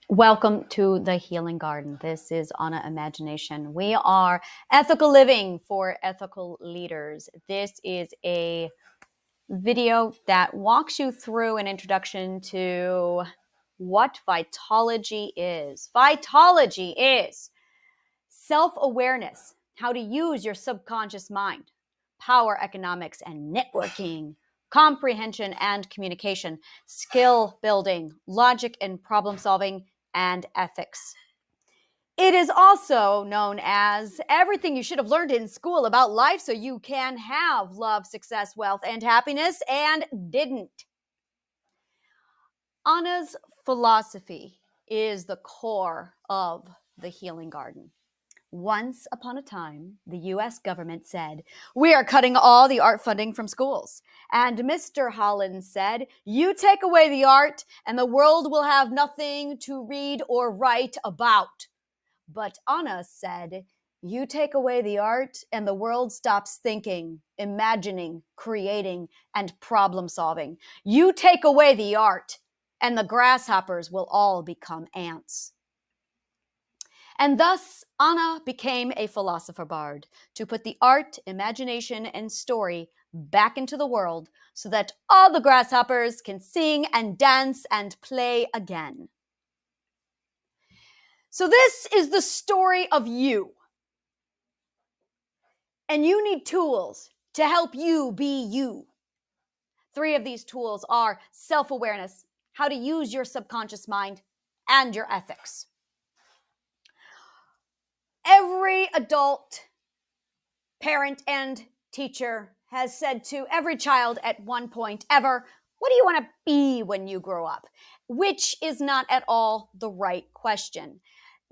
Welcome to the Healing Garden. This is Anna Imagination. We are ethical living for ethical leaders. This is a video that walks you through an introduction to what vitology is. Vitology is self-awareness, how to use your subconscious mind, power economics and networking, comprehension and communication, skill building, logic and problem solving, and ethics. It is also known as everything you should have learned in school about life so you can have love, success, wealth, and happiness, and didn't. Anna's philosophy is the core of the Healing Garden. Once upon a time, the U.S. government said, "We are cutting all the art funding from schools." And Mr. Holland said, "You take away the art and the world will have nothing to read or write about." But Anna said, "You take away the art and the world stops thinking, imagining, creating, and problem solving. You take away the art and the grasshoppers will all become ants." And thus, Anna became a philosopher bard to put the art, imagination, and story back into the world so that all the grasshoppers can sing and dance and play again. So this is the story of you. And you need tools to help you be you. 3 of these tools are self-awareness, how to use your subconscious mind, and your ethics. Every adult, parent, and teacher has said to every child at one point ever, "What do you want to be when you grow up?" Which is not at all the right question.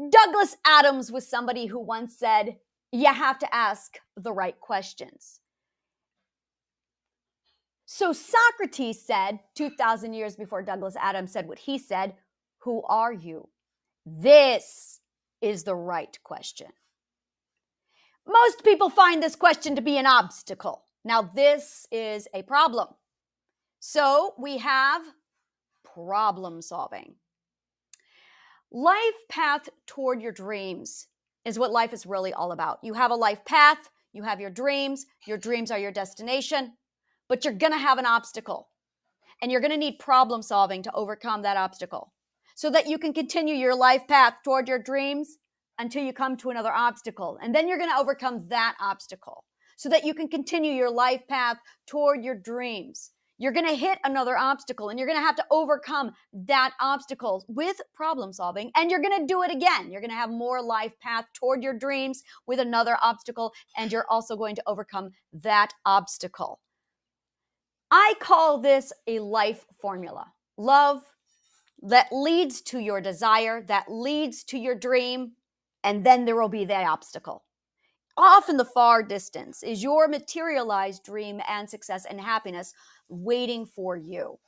Douglas Adams was somebody who once said, "You have to ask the right questions." So Socrates said, 2,000 years before Douglas Adams said what he said, "Who are you?" This is the right question. Most people find this question to be an obstacle. Now, this is a problem. So we have problem solving. Life path toward your dreams is what life is really all about. You have a life path, you have your dreams are your destination, but you're gonna have an obstacle. And you're gonna need problem solving to overcome that obstacle so that you can continue your life path toward your dreams until you come to another obstacle. And then you're gonna overcome that obstacle so that you can continue your life path toward your dreams. You're gonna hit another obstacle and you're gonna have to overcome that obstacle with problem solving, and you're gonna do it again. You're gonna have more life path toward your dreams with another obstacle, and you're also going to overcome that obstacle. I call this a life formula. Love that leads to your desire, that leads to your dream, and then there will be that obstacle. Off in the far distance is your materialized dream and success and happiness waiting for you.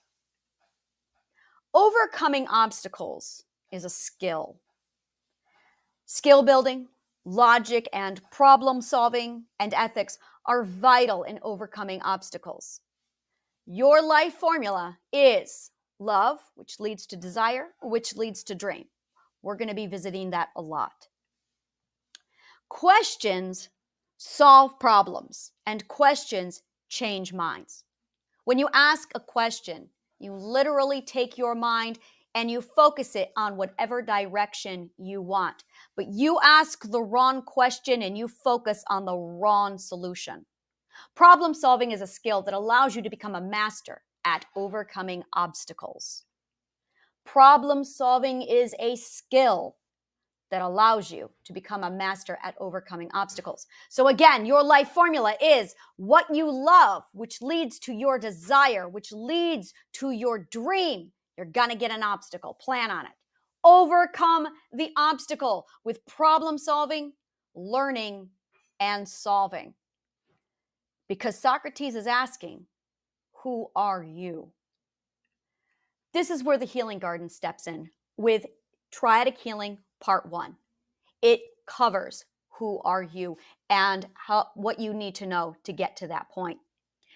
Overcoming obstacles is a skill. Skill building, logic, and problem solving and ethics are vital in overcoming obstacles. Your life formula is love, which leads to desire, which leads to dream. We're going to be visiting that a lot. Questions solve problems, and questions change minds. When you ask a question, you literally take your mind and you focus it on whatever direction you want. But you ask the wrong question and you focus on the wrong solution. Problem solving is a skill that allows you to become a master at overcoming obstacles. Problem solving is a skill that allows you to become a master at overcoming obstacles. So again, your life formula is what you love, which leads to your desire, which leads to your dream. You're going to get an obstacle. Plan on it. Overcome the obstacle with problem solving, learning, and solving. Because Socrates is asking, who are you? This is where the Healing Garden steps in with Triadic Healing Part 1. It covers who are you and what you need to know to get to that point.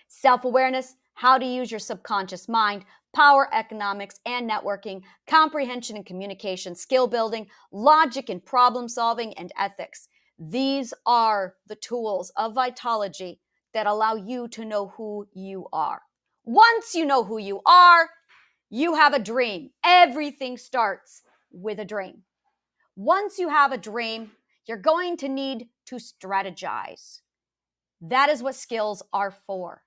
Self-awareness, how to use your subconscious mind, power economics and networking, comprehension and communication, skill building, logic and problem solving, and ethics. These are the tools of Vitalogy that allow you to know who you are. Once you know who you are, you have a dream. Everything starts with a dream. Once you have a dream, you're going to need to strategize. That is what skills are for.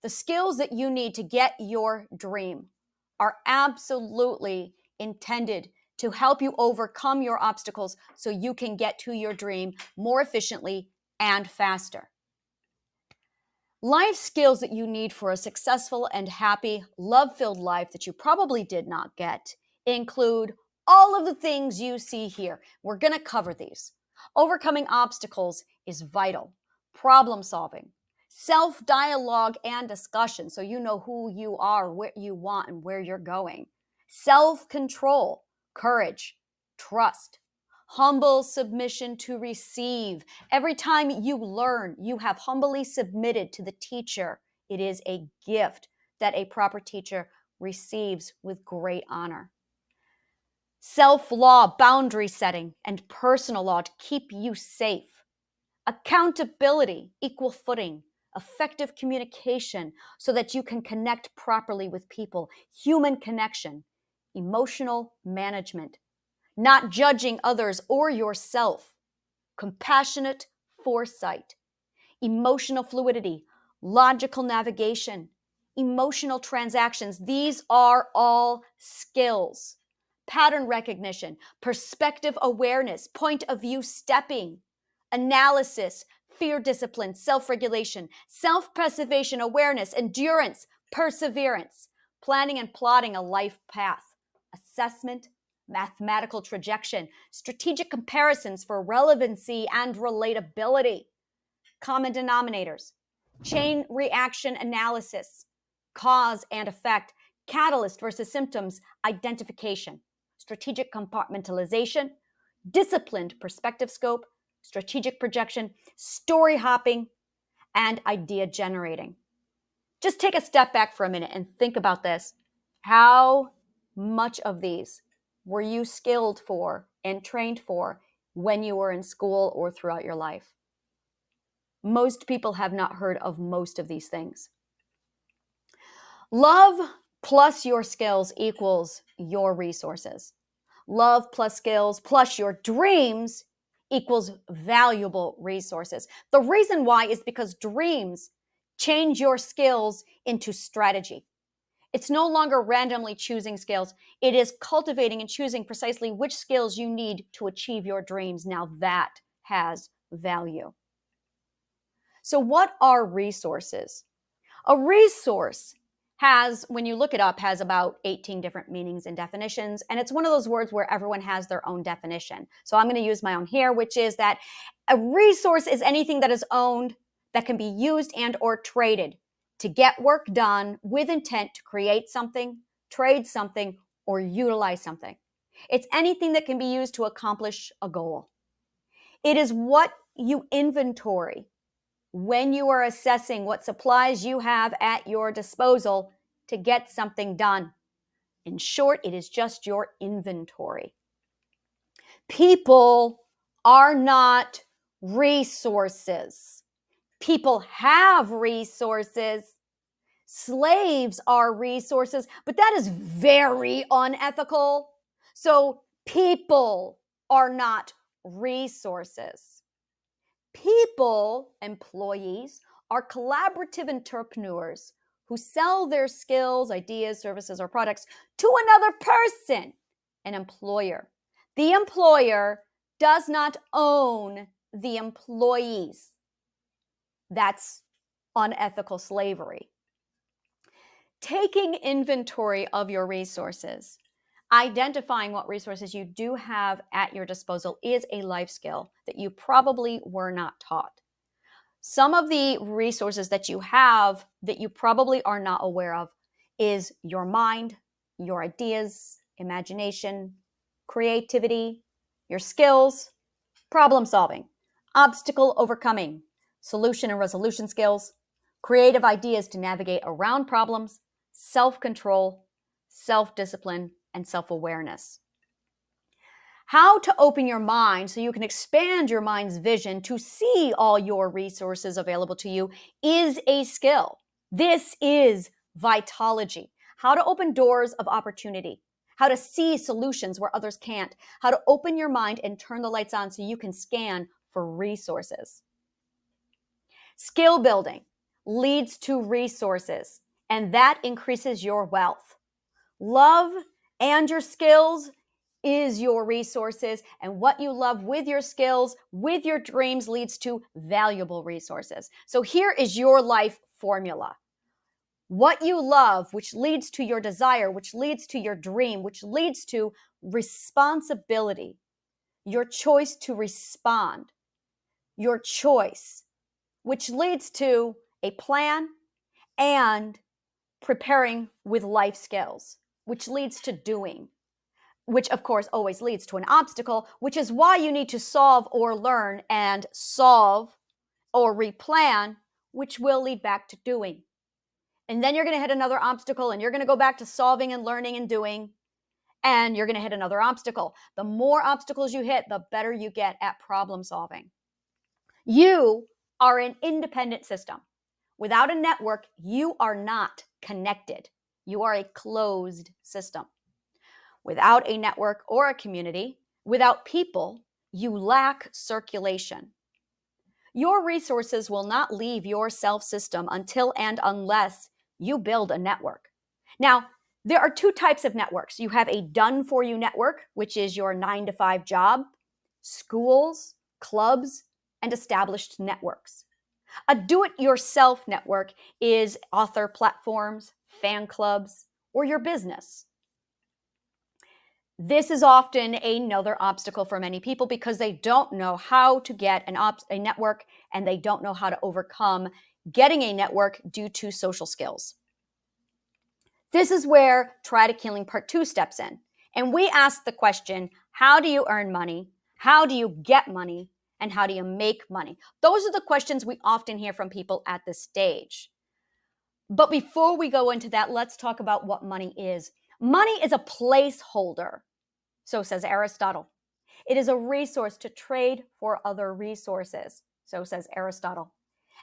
The skills that you need to get your dream are absolutely intended to help you overcome your obstacles so you can get to your dream more efficiently and faster. Life skills that you need for a successful and happy, love-filled life that you probably did not get include all of the things you see here. We're going to cover these. Overcoming obstacles is vital. Problem solving, self-dialogue and discussion, so you know who you are, what you want, and where you're going. Self-control, courage, trust, humble submission to receive. Every time you learn, you have humbly submitted to the teacher. It is a gift that a proper teacher receives with great honor. Self-law, boundary setting, and personal law to keep you safe. Accountability, equal footing, effective communication so that you can connect properly with people, human connection, emotional management, not judging others or yourself, compassionate foresight, emotional fluidity, logical navigation, emotional transactions. These are all skills. Pattern recognition, perspective awareness, point of view stepping, analysis, fear discipline, self-regulation, self-preservation, awareness, endurance, perseverance, planning and plotting a life path, assessment, mathematical projection, strategic comparisons for relevancy and relatability, common denominators, chain reaction analysis, cause and effect, catalyst versus symptoms, identification, strategic compartmentalization, disciplined perspective scope, strategic projection, story hopping, and idea generating. Just take a step back for a minute and think about this. How much of these were you skilled for and trained for when you were in school or throughout your life? Most people have not heard of most of these things. Love plus your skills equals your resources. Love plus skills plus your dreams equals valuable resources. The reason why is because dreams change your skills into strategy. It's no longer randomly choosing skills. It is cultivating and choosing precisely which skills you need to achieve your dreams. Now that has value. So what are resources? A resource has, when you look it up, has about 18 different meanings and definitions. And it's one of those words where everyone has their own definition. So I'm going to use my own here, which is that a resource is anything that is owned that can be used and or traded to get work done with intent to create something, trade something, or utilize something. It's anything that can be used to accomplish a goal. It is what you inventory when you are assessing what supplies you have at your disposal to get something done. In short, it is just your inventory. People are not resources. People have resources. Slaves are resources, but that is very unethical. So people are not resources. People, employees, are collaborative entrepreneurs who sell their skills, ideas, services, or products to another person, an employer. The employer does not own the employees. That's unethical slavery. Taking inventory of your resources, identifying what resources you do have at your disposal is a life skill that you probably were not taught. Some of the resources that you have that you probably are not aware of is your mind, your ideas, imagination, creativity, your skills, problem solving, obstacle overcoming, solution and resolution skills, creative ideas to navigate around problems, self-control, self-discipline, and self-awareness. How to open your mind so you can expand your mind's vision to see all your resources available to you is a skill. This is vitology. How to open doors of opportunity, how to see solutions where others can't, how to open your mind and turn the lights on so you can scan for resources. Skill building leads to resources, and that increases your wealth. Love and your skills is your resources, and what you love with your skills, with your dreams, leads to valuable resources. So here is your life formula. What you love, which leads to your desire, which leads to your dream, which leads to responsibility, your choice to respond, your choice, which leads to a plan and preparing with life skills, which leads to doing, which of course always leads to an obstacle, which is why you need to solve or learn and solve or replan, which will lead back to doing. And then you're going to hit another obstacle and you're going to go back to solving and learning and doing, and you're going to hit another obstacle. The more obstacles you hit, the better you get at problem solving. You are an independent system. Without a network, you are not connected. You are a closed system. Without a network or a community, without people, you lack circulation. Your resources will not leave your self system until and unless you build a network. Now, there are two types of networks. You have a done-for-you network, which is your 9-to-5 job, schools, clubs, and established networks. A do-it-yourself network is author platforms, fan clubs, or your business. This is often another obstacle for many people because they don't know how to get a network, and they don't know how to overcome getting a network due to social skills. This is where Try to Killing Part 2 steps in. And we ask the question, how do you earn money? How do you get money? And how do you make money? Those are the questions we often hear from people at this stage. But before we go into that, let's talk about what money is. Money is a placeholder, so says Aristotle. It is a resource to trade for other resources, so says Aristotle.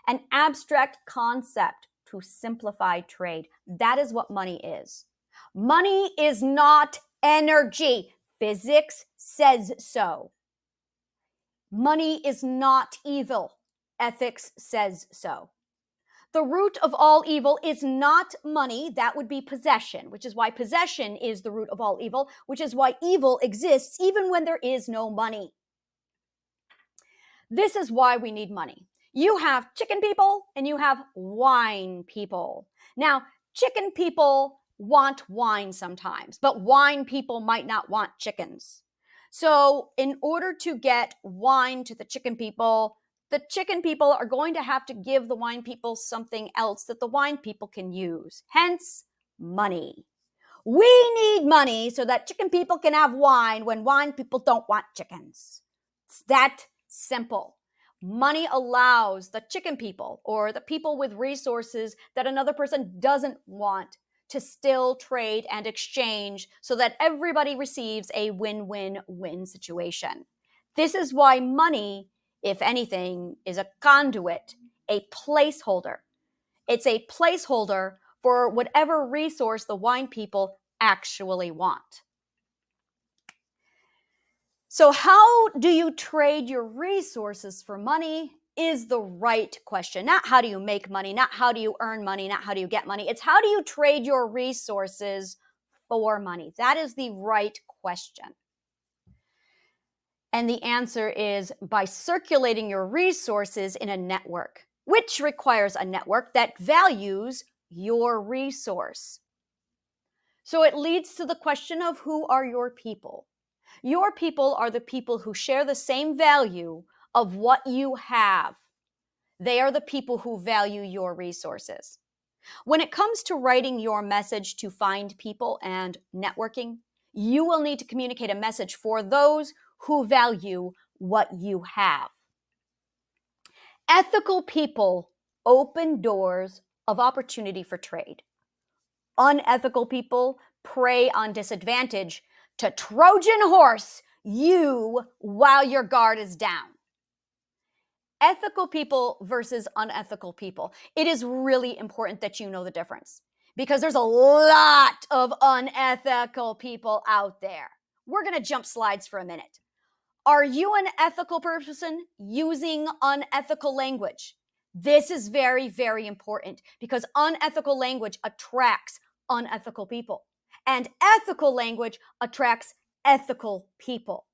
An abstract concept to simplify trade. That is what money is. Money is not energy. Physics says so. Money is not evil. Ethics says so. The root of all evil is not money. That would be possession, which is why possession is the root of all evil, which is why evil exists even when there is no money. This is why we need money. You have chicken people and you have wine people. Now, chicken people want wine sometimes, but wine people might not want chickens. So in order to get wine to the chicken people are going to have to give the wine people something else that the wine people can use. Hence, money. We need money so that chicken people can have wine when wine people don't want chickens. It's that simple. Money allows the chicken people or the people with resources that another person doesn't want to still trade and exchange so that everybody receives a win-win-win situation. This is why money, if anything, is a conduit, a placeholder. It's a placeholder for whatever resource the wine people actually want. So how do you trade your resources for money is the right question. Not how do you make money, not how do you earn money, not how do you get money. It's how do you trade your resources for money? That is the right question. And the answer is by circulating your resources in a network, which requires a network that values your resource. So it leads to the question of who are your people? Your people are the people who share the same value of what you have. They are the people who value your resources. When it comes to writing your message to find people and networking, you will need to communicate a message for those who value what you have. Ethical people open doors of opportunity for trade. Unethical people prey on disadvantage to Trojan horse you while your guard is down. Ethical people versus unethical people. It is really important that you know the difference because there's a lot of unethical people out there. We're going to jump slides for a minute. Are you an ethical person using unethical language? This is very, very important because unethical language attracts unethical people, and ethical language attracts ethical people.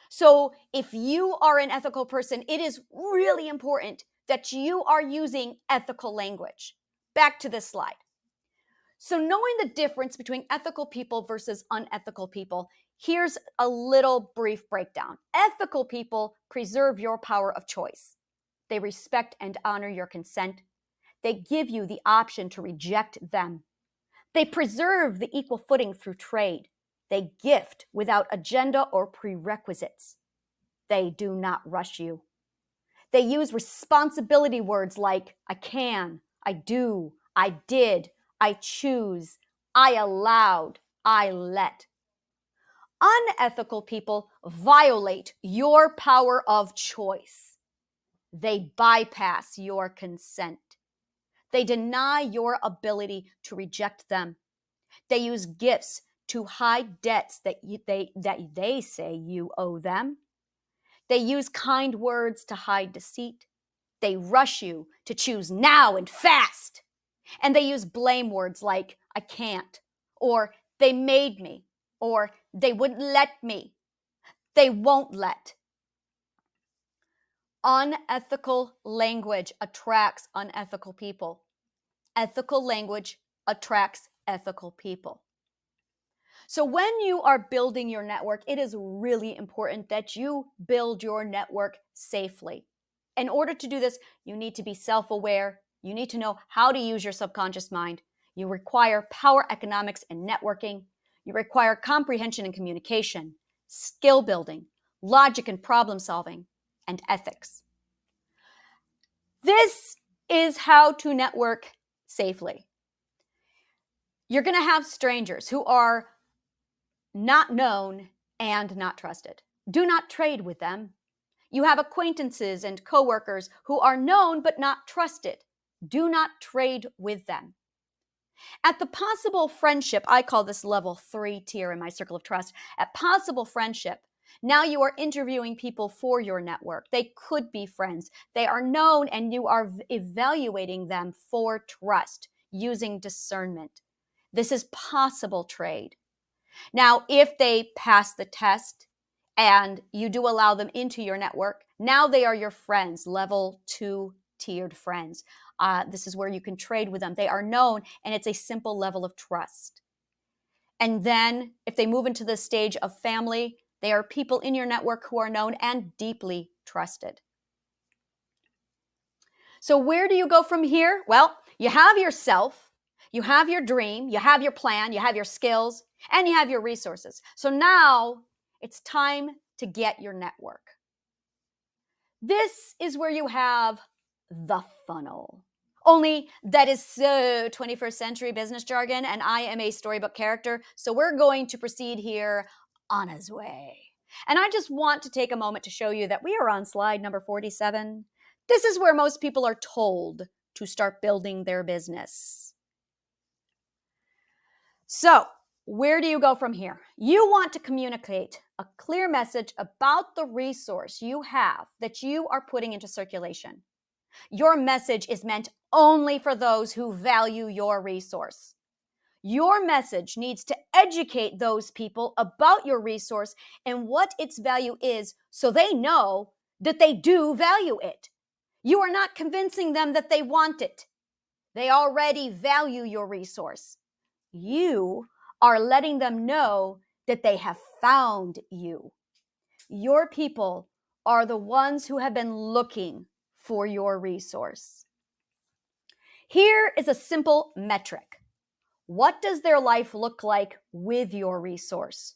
So if you are an ethical person, it is really important that you are using ethical language. Back to this slide. So knowing the difference between ethical people versus unethical people, here's a little brief breakdown. Ethical people preserve your power of choice. They respect and honor your consent. They give you the option to reject them. They preserve the equal footing through trade. They gift without agenda or prerequisites. They do not rush you. They use responsibility words like I can, I do, I did, I choose, I allowed, I let. Unethical people violate your power of choice. They bypass your consent. They deny your ability to reject them. They use gifts to hide debts that they say you owe them. They use kind words to hide deceit. They rush you to choose now and fast. And they use blame words like, I can't, or they made me, or they wouldn't let me. They won't let. Unethical language attracts unethical people. Ethical language attracts ethical people. So when you are building your network, it is really important that you build your network safely. In order to do this, you need to be self-aware. You need to know how to use your subconscious mind. You require power economics and networking. You require comprehension and communication, skill building, logic and problem solving, and ethics. This is how to network safely. You're going to have strangers who are not known and not trusted. Do not trade with them. You have acquaintances and coworkers who are known but not trusted. Do not trade with them. At the possible friendship, I call this level 3 tier in my circle of trust. At possible friendship, now you are interviewing people for your network. They could be friends. They are known and you are evaluating them for trust using discernment. This is possible trade. Now, if they pass the test and you do allow them into your network, now they are your friends, level 2 tiered friends. This is where you can trade with them. They are known and it's a simple level of trust. And then if they move into the stage of family, they are people in your network who are known and deeply trusted. So where do you go from here? Well, you have yourself, you have your dream, you have your plan, you have your skills, and you have your resources. So now it's time to get your network. This is where you have the funnel. Only that is so 21st century business jargon, and I am a storybook character, so we're going to proceed here on his way. And I just want to take a moment to show you that we are on slide number 47. This is where most people are told to start building their business. So, where do you go from here? You want to communicate a clear message about the resource you have that you are putting into circulation. Your message is meant only for those who value your resource. Your message needs to educate those people about your resource and what its value is so they know that they do value it. You are not convincing them that they want it. They already value your resource. You are letting them know that they have found you. Your people are the ones who have been looking for your resource. Here is a simple metric. What does their life look like with your resource?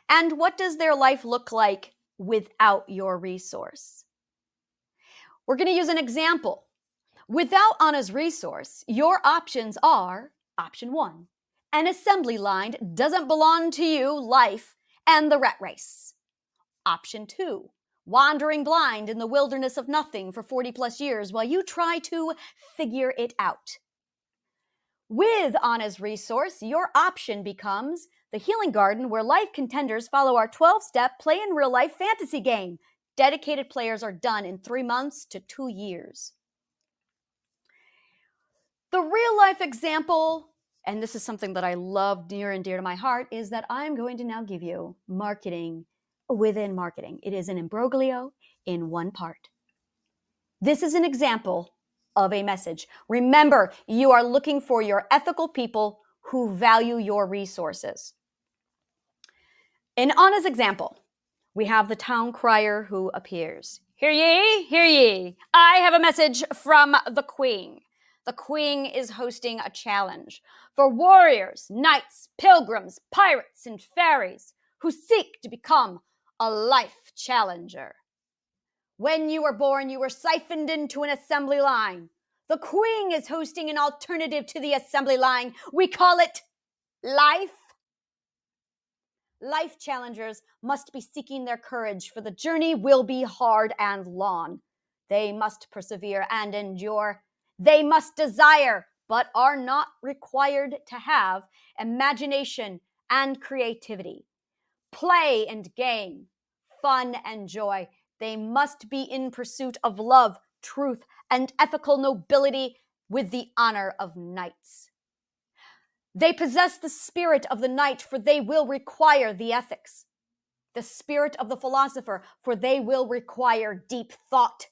And what does their life look like without your resource? We're going to use an example. Without Anna's resource, your options are option 1, an assembly line doesn't belong to you, life, and the rat race. Option 2, wandering blind in the wilderness of nothing for 40 plus years while you try to figure it out. With Anna's resource, your option becomes the Healing Garden, where life contenders follow our 12-step play in real life fantasy game. Dedicated players are done in 3 months to 2 years. The real life example, and this is something that I love near and dear to my heart, is that I'm going to now give you marketing within marketing. It is an imbroglio in one part. This is an example of a message. Remember, you are looking for your ethical people who value your resources. In Anna's example, we have the town crier who appears. Hear ye, hear ye. I have a message from the Queen. The Queen is hosting a challenge for warriors, knights, pilgrims, pirates, and fairies who seek to become a life challenger. When you were born, you were siphoned into an assembly line. The Queen is hosting an alternative to the assembly line. We call it life. Life challengers must be seeking their courage, for the journey will be hard and long. They must persevere and endure. They must desire, but are not required to have, imagination and creativity, play and game, fun and joy. They must be in pursuit of love, truth, and ethical nobility with the honor of knights. They possess the spirit of the knight, for they will require the ethics. The spirit of the philosopher, for they will require deep thought.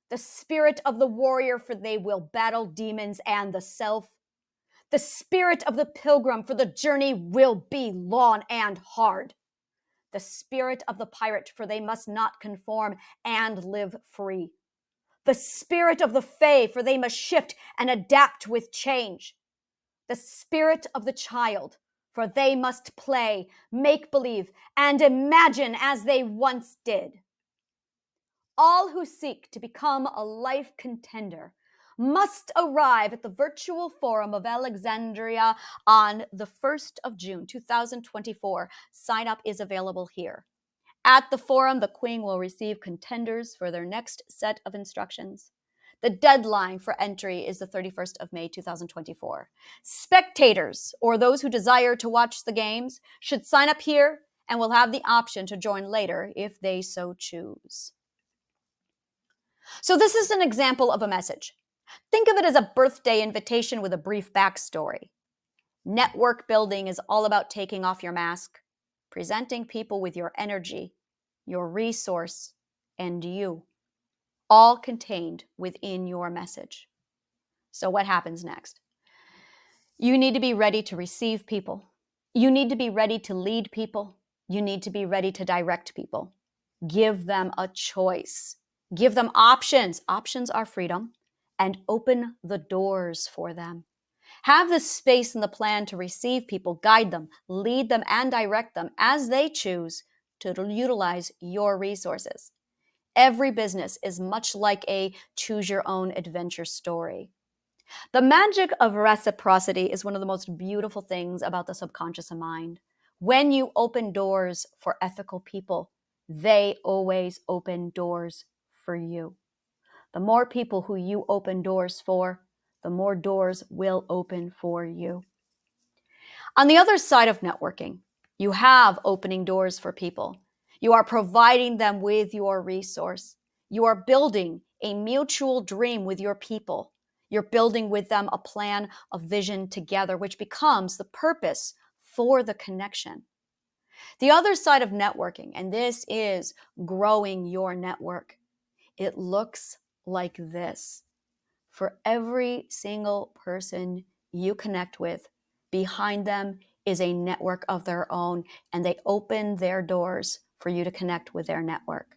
The spirit of the warrior, for they will battle demons and the self. The spirit of the pilgrim, for the journey will be long and hard. The spirit of the pirate, for they must not conform and live free. The spirit of the fae, for they must shift and adapt with change. The spirit of the child, for they must play, make believe, and imagine as they once did. All who seek to become a life contender must arrive at the virtual forum of Alexandria on the 1st of June, 2024. Sign up is available here. At the forum, the Queen will receive contenders for their next set of instructions. The deadline for entry is the 31st of May, 2024. Spectators, or those who desire to watch the games, should sign up here and will have the option to join later if they so choose. So this is an example of a message. Think of it as a birthday invitation with a brief backstory. Network building is all about taking off your mask, presenting people with your energy, your resource, and you, all contained within your message. So what happens next? You need to be ready to receive people. You need to be ready to lead people. You need to be ready to direct people. Give them a choice. Give them options. Options are freedom. And open the doors for them. Have the space and the plan to receive people, guide them, lead them, and direct them as they choose to utilize your resources. Every business is much like a choose-your-own adventure story. The magic of reciprocity is one of the most beautiful things about the subconscious mind. When you open doors for ethical people, they always open doors for you. The more people who you open doors for, the more doors will open for you. On the other side of networking, you have opening doors for people. You are providing them with your resource. You are building a mutual dream with your people. You're building with them a plan, a vision together, which becomes the purpose for the connection. The other side of networking, and this is growing your network, it looks like this. For every single person you connect with, behind them is a network of their own, and they open their doors for you to connect with their network.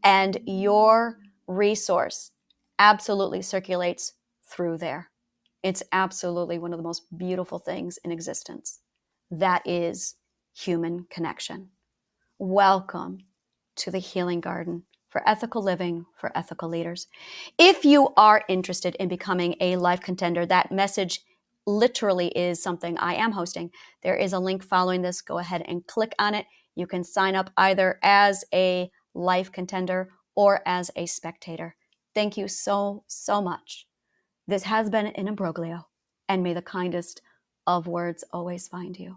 And your resource absolutely circulates through there. It's absolutely one of the most beautiful things in existence. That is human connection. Welcome to the Healing Garden. for ethical living, for ethical leaders. If you are interested in becoming a life contender, that message literally is something I am hosting. There is a link following this. Go ahead and click on it. You can sign up either as a life contender or as a spectator. Thank you so, so much. This has been an imbroglio, and may the kindest of words always find you.